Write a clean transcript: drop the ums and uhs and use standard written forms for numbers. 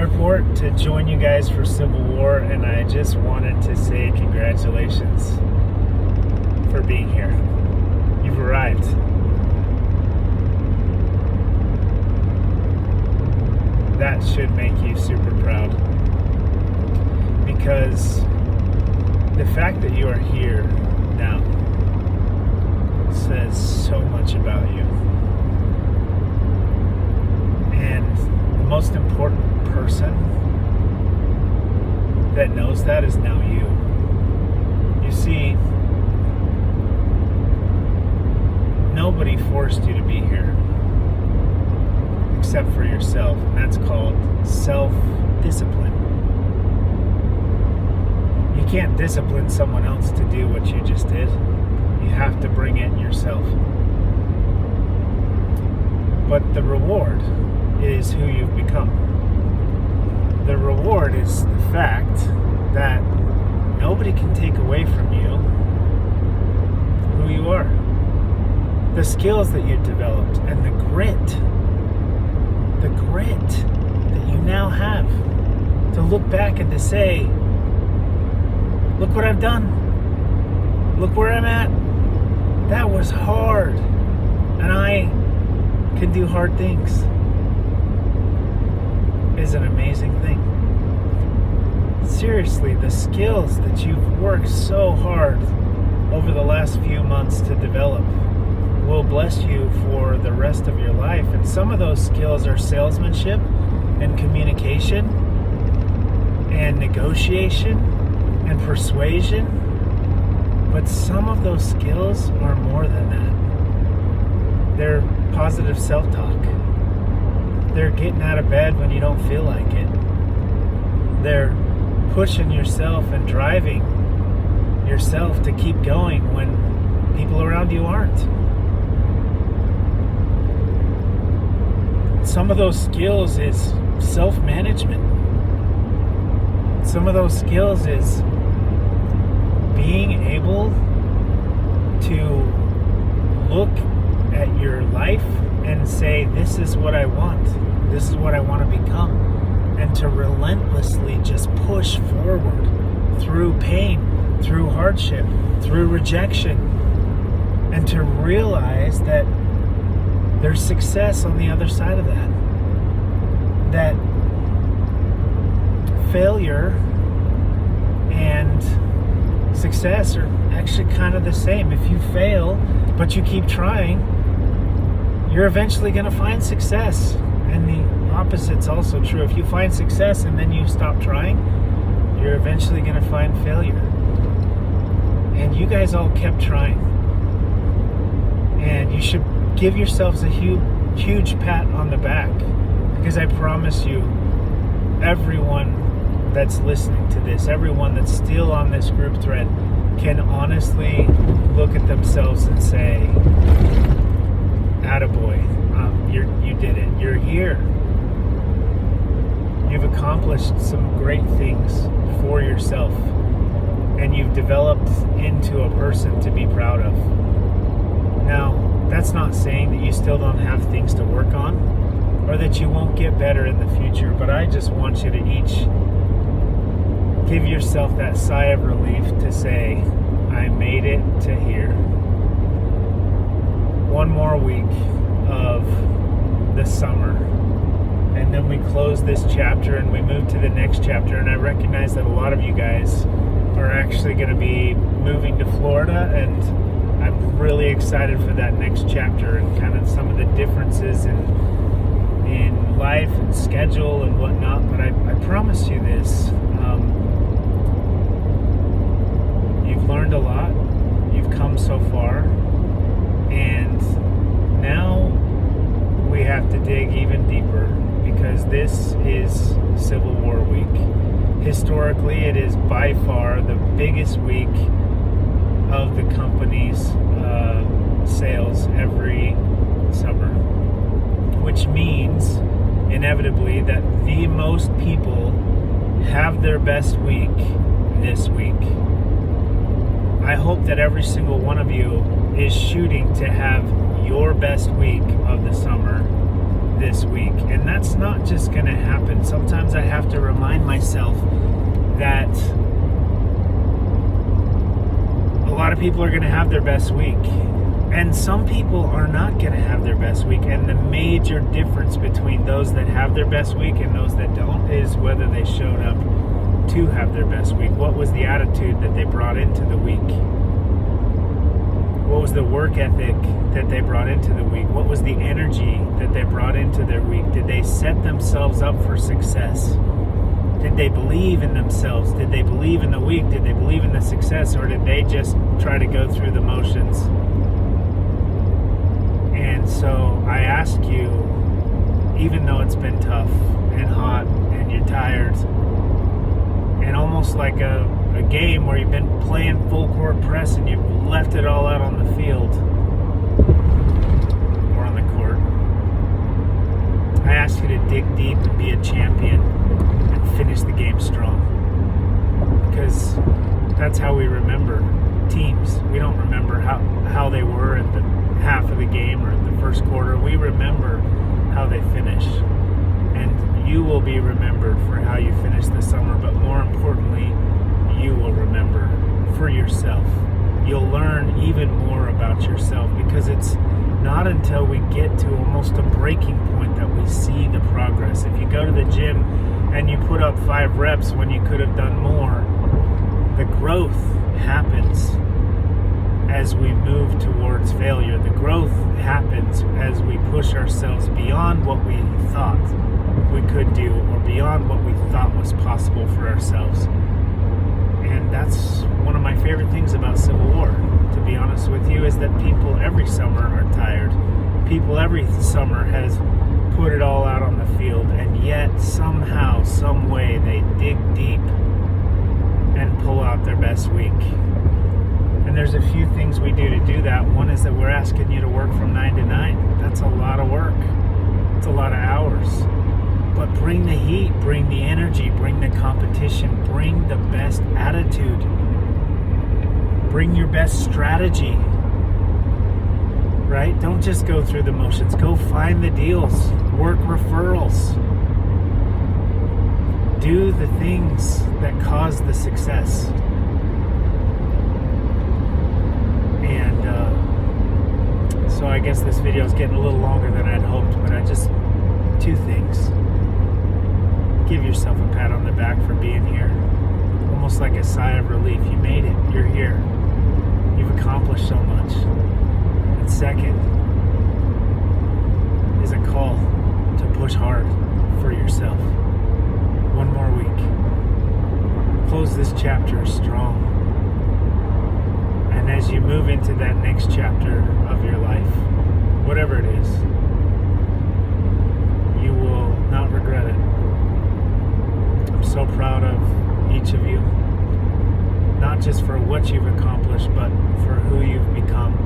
airport to join you guys for Civil War, and I just wanted to say congratulations for being here. You've arrived. That should make you super proud, because the fact that you are here now says so much about you. And the most important person that knows that is now you. You see, nobody forced you to be here except for yourself, and that's called self-discipline. You can't discipline someone else to do what you just did. You have to bring it yourself. But the reward is who you've become. The reward is the fact that nobody can take away from you who you are. The skills that you developed and the grit that you now have to look back and to say, look what I've done. Look where I'm at. That was hard. And I can do hard things. Is an amazing thing. Seriously, the skills that you've worked so hard over the last few months to develop will bless you for the rest of your life. And some of those skills are salesmanship and communication and negotiation and persuasion. But some of those skills are more than that. They're positive self-talk. They're getting out of bed when you don't feel like it. They're pushing yourself and driving yourself to keep going when people around you aren't. Some of those skills is self-management. Some of those skills is being able to look at your life and say, this is what I want. This is what I want to become. And to relentlessly just push forward through pain, through hardship, through rejection. And to realize that there's success on the other side of that. That failure and success are actually kind of the same. If you fail, but you keep trying, you're eventually going to find success. And the opposite's also true. If you find success and then you stop trying, you're eventually going to find failure. And you guys all kept trying. And you should give yourselves a huge pat on the back, because I promise you, everyone that's listening to this, everyone that's still on this group thread, can honestly look at themselves and say, attaboy, you did it. You're here. You've accomplished some great things for yourself, and you've developed into a person to be proud of. Now, that's not saying that you still don't have things to work on, or that you won't get better in the future, but I just want you to each give yourself that sigh of relief to say, I made it to here. One more week of the summer, and then we close this chapter and we move to the next chapter. And I recognize that a lot of you guys are actually going to be moving to Florida, and I'm really excited for that next chapter and kind of some of the differences in life and schedule and whatnot. But I promise you this, you've learned a lot, you've come so far, and now we have to dig even deeper, because this is Civil War week. Historically, it is by far the biggest week of the company's sales every summer, which means inevitably that the most people have their best week this week. I hope that every single one of you is shooting to have your best week of the summer this week. And that's not just going to happen. Sometimes I have to remind myself that a lot of people are going to have their best week. And some people are not going to have their best week. And the major difference between those that have their best week and those that don't is whether they showed up to have their best week. What was the attitude that they brought into the week? What was the work ethic that they brought into the week? What was the energy that they brought into their week? Did they set themselves up for success? Did they believe in themselves? Did they believe in the week? Did they believe in the success? Or did they just try to go through the motions? And so I ask you, even though it's been tough and hot and you're tired, and almost like a game where you've been playing full court press and you've left it all out on the field or on the court, I ask you to dig deep and be a champion and finish the game strong. Because that's how we remember teams. We don't remember how they were at the half of the game or the first quarter. We remember how they finish. And you will be remembered for how you finish the summer, but more importantly, you will remember for yourself. You'll learn even more about yourself, because it's not until we get to almost a breaking point that we see the progress. If you go to the gym and you put up 5 reps when you could have done more, the growth happens as we move towards failure. The growth happens as we push ourselves beyond what we thought we could do, or beyond what we thought was possible for ourselves. And that's one of my favorite things about Civil War, to be honest with you, is that people every summer are tired. People every summer has put it all out on the field, and yet somehow, some way, they dig deep and pull out their best week. And there's a few things we do to do that. One is that we're asking you to work from 9 to 9. That's a lot of work. It's a lot of hours. But bring the heat, bring the energy, bring the competition, bring the best attitude, bring your best strategy, right? Don't just go through the motions. Go find the deals, work referrals, do the things that cause the success. And so I guess this video is getting a little longer than I'd hoped, but 2 things. Give yourself a pat on the back for being here. Almost like a sigh of relief. You made it. You're here. You've accomplished so much. And second is a call to push hard for yourself. One more week. Close this chapter strong. And as you move into that next chapter of your life, whatever it is, you will not regret it. I'm so proud of each of you, not just for what you've accomplished, but for who you've become.